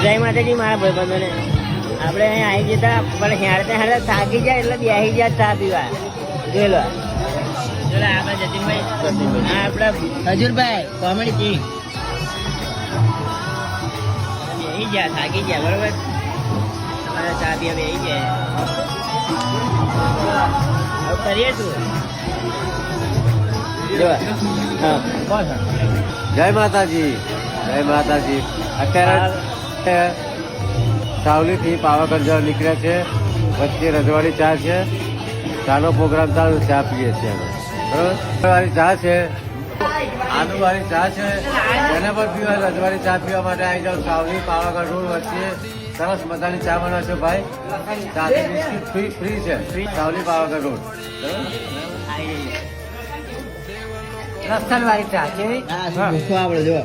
જય માતાજી મારા ભાઈબંધોને આપણે અહીંયા આવી જતા પણ હેડતા થાકી જાય એટલે બેસી જાય ચા પીવા જોઈ લો. જોડે આપણા જતીનભાઈ હા આપણા હજુરભાઈ કોમેડી કિંગ બેસી ગયા થાકી ગયા બરોબર. તમારે ચા પીવા બેસી ગયા કરીએ શું. જય માતાજી જય માતાજી. અત્યારે સાવલી થી પાવાગઢ જવા નીકળ્યા છે. વચ્ચે રજવાડી ચા છે. ચાનો પ્રોગ્રામ ચાલુ, ચા પીએ છીએ બરોબર. વાળી ચા છે, આદુ વાળી ચા છે. જેને પણ પીવા રજવાડી ચા પીવા માટે આવી જાવ. સાવલી પાવાગઢ રોડ વચ્ચે સરસ મજાની ચા બનાવશે ભાઈ. ચાથી બિસ્કીટ ફ્રી છે. સાવલી પાવાગઢ રોડ રસ્તન વાળી ચા છે. હા આપડે જો.